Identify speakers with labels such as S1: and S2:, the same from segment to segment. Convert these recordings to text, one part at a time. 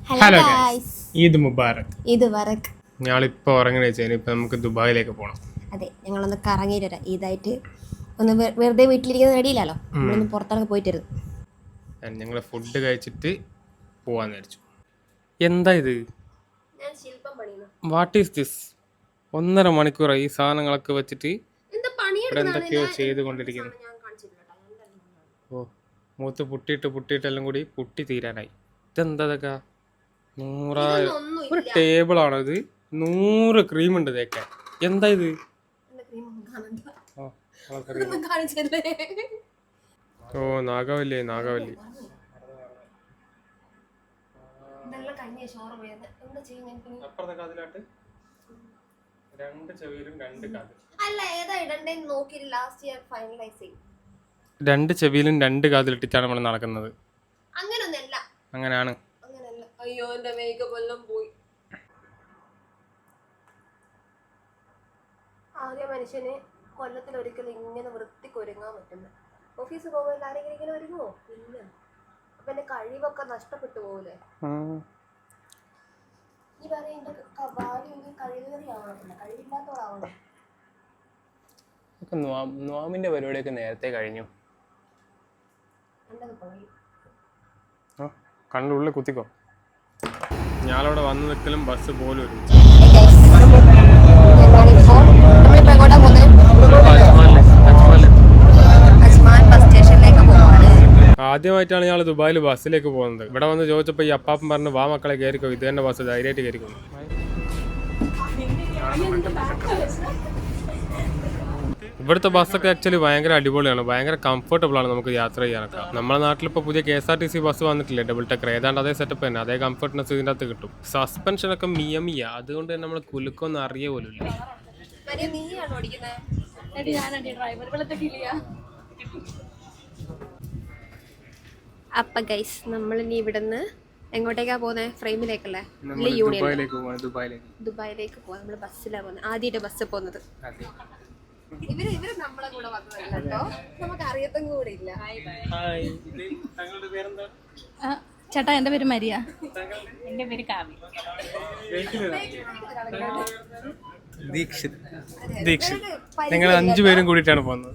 S1: Hello guys, Eid Mubarak.
S2: Eid വറക്.
S1: ഞങ്ങളിപ്പോൾ ഉറങ്ങണ വെച്ചാൽ ഇപ്പം നമുക്ക് ദുബായിലേക്ക് പോകണം.
S2: അതെ, ഞങ്ങളൊന്ന് കറങ്ങിയിട്ട് വരാം. ഈദായിട്ട് ഒന്ന് വെറുതെ വീട്ടിലിരിക്കുന്ന റെഡിയില്ലല്ലോ, നമ്മളൊന്ന് പുറത്തൊക്കെ പോയിട്ട് വരും.
S1: ഞങ്ങൾ ഫുഡ് കഴിച്ചിട്ട് പോവാന്ന് വിചാരിച്ചു. എന്താ ഇത്? What is this? 1.5 മണിക്കൂറായി ഈ സാധനങ്ങളൊക്കെ വെച്ചിട്ട് ഇവിടെ എന്തൊക്കെയോ ചെയ്തുകൊണ്ടിരിക്കുന്നു. ഓ, മൂത്ത് പുട്ടിയിട്ട് എല്ലാം കൂടി പുട്ടി തീരാനായി. ഇതെന്താ? 100 ഒരു ടേബിളാണോ ഇത്? 100 ക്രീം ഉണ്ട് തേക്കാൻ. എന്താ ഇത്? ഓ, നാഗവല്ലി. അപ്പുറത്തെ കാതിലാട്ട് 2 ചെവിയിലും 2 കാതിൽ.
S2: അല്ല, ഏതാ ഇടണ്ടേന്ന് നോക്കിയിട്ട് ലാസ്റ്റ് ഇയർ ഫൈനലൈസ് ചെയ്യും.
S1: 2 ചെവിയിലും 2 കാതിലിട്ടിട്ടാണ് നമ്മൾ നടക്കുന്നത്.
S2: അങ്ങനൊന്നല്ല.
S1: അങ്ങനെയാണ്.
S2: അയ്യോ, എന്റെ മേക്കപ്പ് എല്ലാം പോയി. ആദ്യ മനുഷ്യന് കൊല്ലത്തിൽ ഒരിക്കലും ഇങ്ങനെ വൃത്തിക്ക് ഒരുങ്ങാൻ പറ്റുന്നത്. ഓഫീസിൽ പോകുമ്പോൾ ആരെങ്കിലും ഇങ്ങനെ ഒരുങ്ങുമോ? ഇല്ല. അപ്പൊ എന്റെ കഴിവൊക്കെ നഷ്ടപ്പെട്ടു പോകൂലേ? ഈ പറയാ എന്റെ ഭാര്യ കഴിവേറിയാവണത്തില്ല, കഴിവില്ലാത്തവളാവണം.
S1: നോമിന്റെ പരിപാടിയൊക്കെ നേരത്തെ കഴിഞ്ഞു. കണ്ണുള്ളിൽ കുത്തിക്കോ. ഞാനവിടെ വന്ന് നിൽക്കലും ബസ് പോലും ഒരു ആദ്യമായിട്ടാണ് ഞങ്ങൾ ദുബായിൽ ബസ്സിലേക്ക് പോകുന്നത്. ഇവിടെ വന്ന് ചോദിച്ചപ്പോൾ ഈ അപ്പാപ്പൻ പറഞ്ഞു, വാ മക്കളെ കയറിക്കോ, ഇത് തന്നെ ബസ്, ധൈര്യമായിട്ട് കയറിക്കോ. ഇവിടുത്തെ ബസ്സൊക്കെ ആക്ച്വലി ഭയങ്കര അടിപൊളിയാണ്, ഭയങ്കര കംഫർട്ടബിൾ ആണ് നമുക്ക് യാത്ര ചെയ്യാനൊക്കെ. നമ്മുടെ നാട്ടിലിപ്പോൾ പുതിയ KSRTC ബസ് വന്നിട്ടില്ലേ, ഡബിൾ ടക്കർ, ഏതാണ്ട് അതേ സെറ്റപ്പ് തന്നെ, അതേ കംഫർട്ട്നെസ് ഇതിൻ്റെ അകത്ത് കിട്ടും. സസ്പെൻഷനൊക്കെ മിയ, അതുകൊണ്ട് തന്നെ നമ്മൾ കുലുക്കൊന്നും അറിയ പോലും ഇല്ല.
S2: അപ്പൊ ഗൈസ്, നമ്മളിനി ഇവിടുന്ന് എങ്ങോട്ടേക്കാ പോകുന്നത്? ഫ്രെയിമിലേക്കല്ലേ? ദുബായിലേക്ക് പോവാം. നമ്മള് ബസ്സിലാണ് പോകുന്നത്, ആദ്യമായിട്ട് ബസ്സിൽ പോകുന്നത്. ഇവര് നമ്മളെ കൂടെ വന്നതല്ലോ, നമുക്ക് അറിയത്തും കൂടെ ഇല്ല.
S3: ചേട്ടാ, എന്റെ പേര് മരിയ. എന്റെ പേര് കാവ്യ.
S1: ദീക്ഷിത്. നിങ്ങൾ 5 പേരും കൂടിയിട്ടാണ് പോകുന്നത്.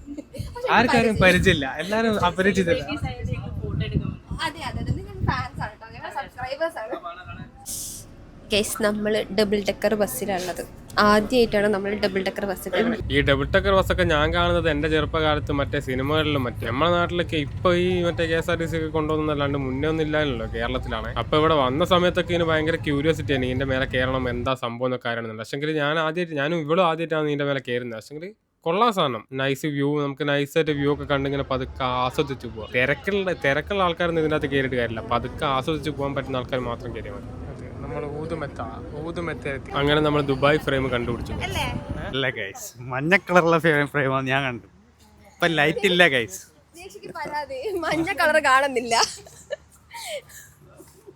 S1: ആർക്കാരും പരിചയമില്ല, എല്ലാരും അപരിചിതല്ല.
S2: ഗൈസ്, നമ്മൾ ഡബിൾ ഡെക്കർ ബസ്സിലാണുള്ളത്. ആദ്യമായിട്ടാണ് നമ്മൾ ഡബിൾ ഡെക്കർ ബസ്സിൽ.
S1: ഈ ഡബിൾ ഡെക്കർ ബസ്സൊക്കെ ഞാൻ കാണുന്നത് എന്റെ ചെറുപ്പകാലത്ത് മറ്റേ സിനിമകളിലും മറ്റേ നമ്മുടെ നാട്ടിലൊക്കെ ഇപ്പൊ ഈ മറ്റേ KSRTC ഒക്കെ കൊണ്ടുവന്നല്ലാണ്ട് മുന്നേ ഒന്നും ഇല്ലായിരുന്നല്ലോ, കേരളത്തിലാണ്. അപ്പൊ ഇവിടെ വന്ന സമയത്തൊക്കെ ഇതിന് ഭയങ്കര ക്യൂരിയോസിറ്റി ആണ്, ഇതിന്റെ മേലെ കയറണം, എന്താ സംഭവം എന്നൊക്കെ അറിയണമെന്നുണ്ട്. പക്ഷെങ്കിൽ ഞാനും ഇവളും ആദ്യമായിട്ടാണ് ഇതിന്റെ മേലെ കയറുന്നത്. പക്ഷെങ്കിൽ കൊള്ളാം സാധനം, നൈസ് വ്യൂ, നമുക്ക് നൈസായിട്ട് വ്യൂ ഒക്കെ കണ്ടിങ്ങനെ പതുക്കെ ആസ്വദിച്ച് പോവാം. തിരക്കുള്ള ആൾക്കാരൊന്നും ഇതിനകത്ത് കയറിയിട്ട് കാര്യമില്ല, പതുക്കെ ആസ്വദിച്ച് പോകാൻ പറ്റുന്ന ആൾക്കാർ മാത്രം കയറിയാൽ മതി. അങ്ങനെ നമ്മൾ ദുബായ് ഫ്രെയിം കണ്ടുപിടിച്ചു.
S4: അല്ല ഗൈസ്, മഞ്ഞ കളറുള്ള ഫ്രെയിമാണ് ഞാൻ കണ്ടു. ഇപ്പൊ ലൈറ്റ് ഇല്ല ഗൈസ്,
S2: മഞ്ഞ കളർ കാണുന്നില്ല.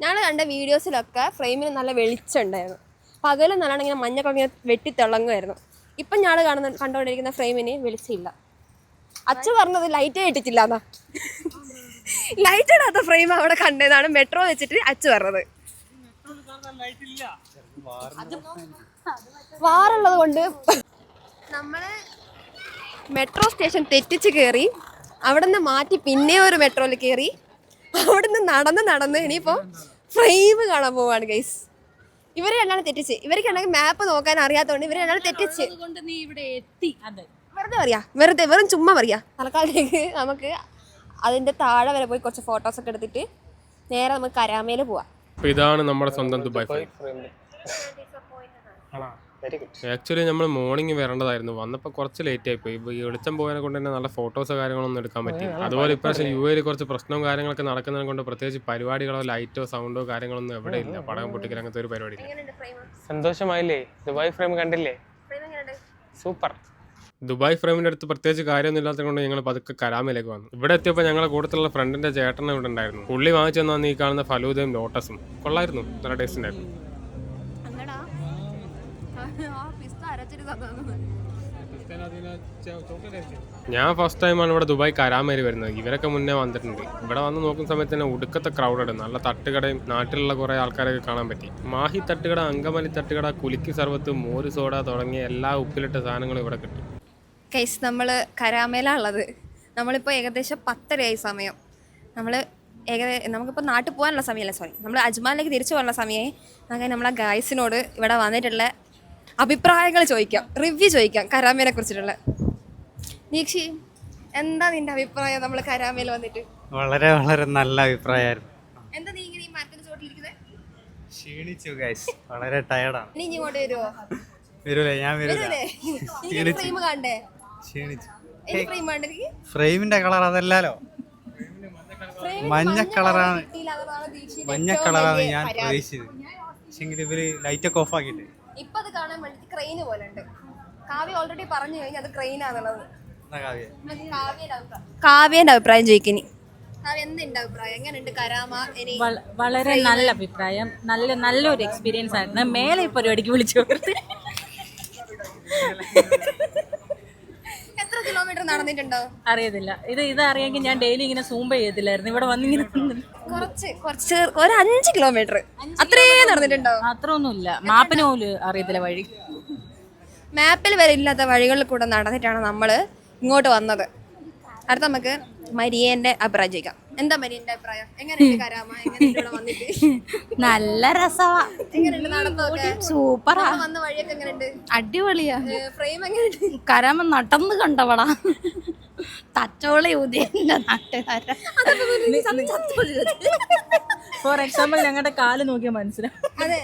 S2: ഞാൻ കണ്ട വീഡിയോസിലൊക്കെ ഫ്രെയിമിന് നല്ല വെളിച്ചം ഉണ്ടായിരുന്നു. പകലും നല്ലോണം ഇങ്ങനെ മഞ്ഞ കളർ ഇങ്ങനെ വെട്ടിത്തിളങ്ങുമായിരുന്നു. ഇപ്പം ഞാൻ കണ്ടുകൊണ്ടിരിക്കുന്ന ഫ്രെയിമിന് വെളിച്ചമില്ല. അച്ഛൻ പറഞ്ഞത് ലൈറ്റേ ഇട്ടിട്ടില്ല എന്നാ. ലൈറ്റ് ഇടാത്ത ഫ്രെയിം അവിടെ കണ്ടതാണ് മെട്രോ വെച്ചിട്ട് അച്ഛൻ പറഞ്ഞത്. വാറുള്ളത് കൊണ്ട് നമ്മള് മെട്രോ സ്റ്റേഷൻ തെറ്റിച്ച് കയറി, അവിടെ നിന്ന് മാറ്റി പിന്നെ ഒരു മെട്രോയിൽ കയറി, അവിടെ നിന്ന് നടന്ന് ഇനിയിപ്പോ ഫ്രെയിം കാണാൻ പോവാണ് ഗൈസ്. ഇവര് രണ്ടാണ് തെറ്റിച്ച്. ഇവർക്ക് രണ്ടാണ് മാപ്പ് നോക്കാൻ അറിയാത്തതുകൊണ്ട് ഇവര് രണ്ടാണ് തെറ്റിച്ച്. വെറുതെ പറയാ, വെറും ചുമ്മാ പറയാ. തൽക്കാലത്തേക്ക് നമുക്ക് അതിന്റെ താഴെ വരെ പോയി കുറച്ച് ഫോട്ടോസ് ഒക്കെ എടുത്തിട്ട് നേരെ നമുക്ക് കരാമേല് പോവാം.
S1: ഇതാണ് നമ്മുടെ സ്വന്തം ദുബായ് ഫ്രെയിം. ആക്ച്വലി നമ്മൾ മോർണിംഗ് വരേണ്ടതായിരുന്നു, വന്നപ്പോൾ കുറച്ച് ലേറ്റ് ആയിപ്പോയി. ഈ വെളിച്ചം പോയതിനെ കൊണ്ട് തന്നെ നല്ല ഫോട്ടോസോ കാര്യങ്ങളൊന്നും എടുക്കാൻ പറ്റി. അതുപോലെ ഇപ്രാവശ്യം UAE കുറച്ച് പ്രശ്നവും കാര്യങ്ങളൊക്കെ നടക്കുന്നതിനെ കൊണ്ട് പ്രത്യേകിച്ച് പരിപാടികളോ ലൈറ്റോ സൗണ്ടോ കാര്യങ്ങളൊന്നും എവിടെ ഇല്ല. പടകം പൊട്ടിക്കൽ അങ്ങനത്തെ ഒരു പരിപാടി ഇല്ല. സന്തോഷമായില്ലേ? ദുബായ് ഫ്രെയിം കണ്ടില്ലേ? സൂപ്പർ. ദുബായ് ഫ്രെയിമിൻ്റെ അടുത്ത് പ്രത്യേകിച്ച് കാര്യമൊന്നും ഇല്ലാത്തത് കൊണ്ട് ഞങ്ങൾ പതുക്കെ കരാമയിലേക്ക് വന്നു. ഇവിടെ എത്തിയപ്പോൾ ഞങ്ങളുടെ കൂട്ടത്തിലുള്ള ഫ്രണ്ടിന്റെ ചേട്ടൻ ഇവിടെ ഉണ്ടായിരുന്നു. പുള്ളി വാങ്ങിച്ചു തന്നാന്ന് ഈ കാണുന്ന ഫലൂദയും ലോട്ടസും. കൊള്ളായിരുന്നു, നല്ല ടേസ്റ്റ് ഉണ്ടായിരുന്നു. ഞാൻ ഫസ്റ്റ് ടൈമാണ് ഇവിടെ ദുബായ് കരാമേരി വരുന്നത്. ഇവരൊക്കെ മുന്നേ വന്നിട്ടുണ്ട്. ഇവിടെ വന്ന് നോക്കുന്ന സമയത്ത് തന്നെ ഉടുക്കത്തെ ക്രൗഡഡ്, നല്ല തട്ടുകടയും നാട്ടിലുള്ള കുറേ ആൾക്കാരൊക്കെ കാണാൻ പറ്റി. മാഹി തട്ടുകട, അങ്കമാലി തട്ടുകട, കുലുക്കി സർവത്ത്, മോര് സോഡ തുടങ്ങിയ എല്ലാ ഉപ്പിലിട്ട സാധനങ്ങളും ഇവിടെ കിട്ടും.
S2: കേസ് നമ്മൾ കരാമേലുള്ളത്. നമ്മളിപ്പോൾ ഏകദേശം 10:30 സമയം. നമുക്കിപ്പോൾ നാട്ടിൽ പോകാനുള്ള സമയമല്ല, നമ്മൾ അജ്മാനിലേക്ക് തിരിച്ചു പോകാനുള്ള സമയമായി. അങ്ങനെ നമ്മളെ ഗൈസിനോട് ഇവിടെ വന്നിട്ടുള്ള അഭിപ്രായങ്ങൾ ചോദിക്കാം, റിവ്യൂ ചോദിക്കാം കരാമേനെ കുറിച്ചിട്ടുള്ള. നീക്ഷി, എന്താ നിന്റെ അഭിപ്രായം നമ്മൾ കരാമേൽ വന്നിട്ട്?
S4: വളരെ വളരെ നല്ല അഭിപ്രായമായിരുന്നു.
S2: എന്താ നീ ഇങ്ങനെ ഈ മരത്തിന്റെ ചോട്ടിലിരിക്കുന്നത്?
S4: ക്ഷീണിച്ചു ഗൈസ്, വളരെ ടയർഡാണ്.
S2: ഇനി ഇങ്ങോട്ട് വരുമോ?
S4: വരൂലേ? ഞാൻ വരൂല.
S2: ഫ്രെയിം കാണണ്ടേ?
S4: ക്ഷീണിച്ചു.
S2: ഫ്രെയിം വേണ്ട എനിക്ക്.
S4: ഫ്രെയിമിന്റെ കളർ അതല്ലല്ലോ, മഞ്ഞ കളറാണ്. മഞ്ഞ കളറാണ് ഞാൻ പ്രതീക്ഷിച്ചത്. പക്ഷെങ്കിൽ ഇവര് ലൈറ്റ് ഒക്കെ ഓഫ് ആക്കിയിട്ട്
S2: ഇപ്പൊ അത് കാണാൻ വേണ്ടി ക്രെയിന് പോലെ ഉണ്ട്. കാവ്യ ഓൾറെഡി പറഞ്ഞു കഴിഞ്ഞാൽ അത് ക്രെയിനാന്നുള്ളത്. കാവ്യന്റെ അഭിപ്രായം ചോദിക്കിനി. കാവ്യ എന്തിന്റെ അഭിപ്രായം? എങ്ങനെയുണ്ട് കരാമ?
S3: വളരെ നല്ല അഭിപ്രായം, നല്ലൊരു എക്സ്പീരിയൻസ് ആയിരുന്നു. മേലെ ഈ പരിപാടിക്ക് വിളിച്ചു
S2: എത്ര കിലോമീറ്റർ നടന്നിട്ടുണ്ടോ
S3: അറിയത്തില്ല. ഇത് അറിയാമെങ്കിൽ ഞാൻ ഡെയിലി ഇങ്ങനെ സൂംബ ചെയ്യത്തില്ലായിരുന്നു. ഇവിടെ വന്നിങ്ങനെ
S2: കുറച്ച് ഒരു 5 കിലോമീറ്റർ അത്രേ നടന്നിട്ടുണ്ടോ?
S3: അത്ര ഒന്നുമില്ല. മാപ്പിന് പോലും അറിയത്തില്ല വഴി.
S2: മാപ്പിൽ വരെ ഇല്ലാത്ത വഴികളിൽ കൂടെ നടന്നിട്ടാണ് നമ്മൾ ഇങ്ങോട്ട് വന്നത്. അടുത്ത നമുക്ക് മരിയേന്റെ അഭിപ്രായം ചോദിക്കാം. എന്താ മരിയന്റെ അഭിപ്രായം? എങ്ങനെയുണ്ട് കരാമ? എങ്ങനെയുണ്ട് ഇവിടെ വന്നിട്ട്?
S3: നല്ല രസമാ.
S2: എങ്ങനെയുണ്ട് നടന്നതൊക്കെ?
S3: സൂപ്പറാ.
S2: വന്ന വഴിയൊക്കെ എങ്ങനെയുണ്ട്?
S3: അടിപൊളിയാ.
S2: ഫ്രെയിം എങ്ങനെയുണ്ട്?
S3: കരാമ നടന്ന് കണ്ടവടാ. തച്ചോളി ഉദയന്റെ നാട്ടുകാര. ഫോർ എക്സാമ്പിൾ ഞങ്ങളുടെ കാല് നോക്കിയാൽ മനസ്സിലാവും.
S2: അതെ,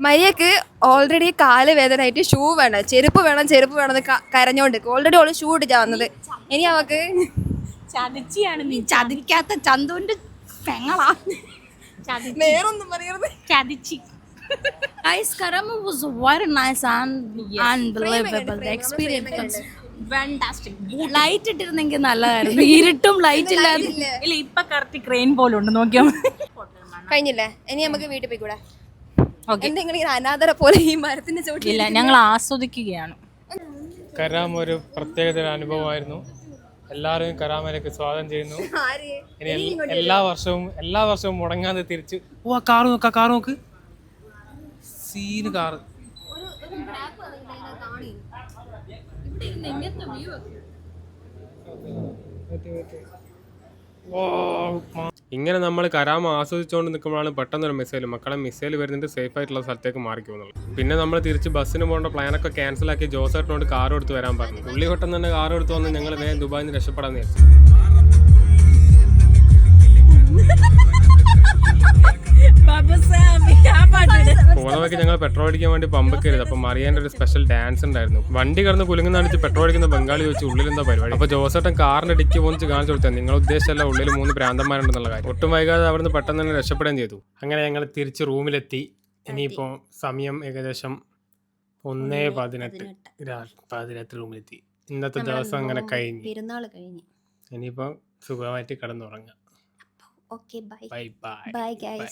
S2: മരിയക്ക് ഓൾറെഡി കാല് വേദനയായിട്ട് ഷൂ വേണം, ചെരുപ്പ് വേണം എന്ന് കരഞ്ഞോണ്ട് ഓൾറെഡി ഓള് ഷൂ ഇട്ടിട്ടാ വന്നത്. ഇനി അവക്ക്
S3: ചതിച്ചിയാണ് നീ. ചതിക്കാത്ത ചന്തുവിന്റെ പെങ്ങളാ.
S2: വേറൊന്നും പറയരുത്.
S3: ചതിച്ചി. Guys, Karama was very nice and unbelievable. The experience fantastic. Light ഇട്ടിരുന്നെങ്കിൽ നല്ലതായിരുന്നു. ഇരുട്ടും ലൈറ്റ് ഇല്ലാതെ. ഇല്ല, ഇപ്പൊ കറക്റ്റ് ക്രെയിൻ പോലെ ഉണ്ട്, നോക്കിയാൽ
S2: കഴിഞ്ഞില്ലേ? ഇനി നമുക്ക് വീട്ടിൽ പോയിക്കൂടെ? എന്തെങ്കിലും ഇങ്ങനെ അനാഥര പോലെ ഈ മരത്തിന്റെ ചോട്ടിൽ?
S3: ഇല്ല, ഞങ്ങൾ ആസ്വദിക്കുകയാണ്.
S1: കരാമ ഒരു പ്രത്യേകതര അനുഭവമായിരുന്നു. എല്ലാവരും കരാമയിലേക്ക് സ്വാഗതം ചെയ്യുന്നു. ഇനി എല്ലാ വർഷവും മുടങ്ങാതെ തിരിച്ച് ആ കാറ് നോക്ക് സീന് കാറ്. ഇങ്ങനെ നമ്മൾ കരാമ ആസ്വദിച്ചുകൊണ്ട് നിൽക്കുമ്പോഴാണ് പെട്ടെന്നൊരു മിസൈൽ, മക്കളെ മിസൈൽ വരുന്നിട്ട് സേഫ് ആയിട്ടുള്ള സ്ഥലത്തേക്ക് മാറിക്കുന്നുള്ളൂ. പിന്നെ നമ്മൾ തിരിച്ച് ബസ്സിന് പോകേണ്ട പ്ലാനൊക്കെ ക്യാൻസൽ ആക്കി ജോസേട്ടനോട് കാർ എടുത്ത് വരാൻ പറഞ്ഞു. ഉള്ളി പെട്ടെന്ന് തന്നെ കാർ എടുത്ത് വന്ന് ഞങ്ങൾ വേഗം ദുബായിൽ നിന്ന് രക്ഷപ്പെടാൻ നേരിച്ചു. പോകുന്ന വഴിക്ക് ഞങ്ങൾ പെട്രോൾ അടിക്കാൻ വേണ്ടി പമ്പ് കയറിയത്. അപ്പൊ മറിയാൻ്റെ ഒരു സ്പെഷ്യൽ ഡാൻസ് ഉണ്ടായിരുന്നു. വണ്ടി കിടന്ന് കുലുങ്ങുന്ന അടിച്ച് പെട്രോൾ അടിക്കുന്ന ബംഗാളി ചോദിച്ചു ഉള്ളിൽ എന്താ പരിപാടി. അപ്പൊ ജോസേട്ടൻ കാറിന്റെ ഡിക്കി പോന്നിച്ച് കാണിച്ചു കൊടുത്തത് നിങ്ങൾ ഉദ്ദേശിച്ചല്ല ഉള്ളിൽ 3 ഭ്രാന്തന്മാരുണ്ടെന്നുള്ള കാര്യം. ഒട്ടും വൈകാതെ അവിടുന്ന് പെട്ടെന്ന് തന്നെ രക്ഷപ്പെടുകയും ചെയ്തു. അങ്ങനെ ഞങ്ങൾ തിരിച്ച് റൂമിലെത്തി. ഇനിയിപ്പോ സമയം ഏകദേശം 1:18 റൂമിലെത്തി. ഇന്നത്തെ ദിവസം അങ്ങനെ കഴിഞ്ഞു. ഇനിയിപ്പോ സുഖമായിട്ട് കിടന്നുറങ്ങാം.
S2: Okay, bye
S1: bye bye
S2: bye guys.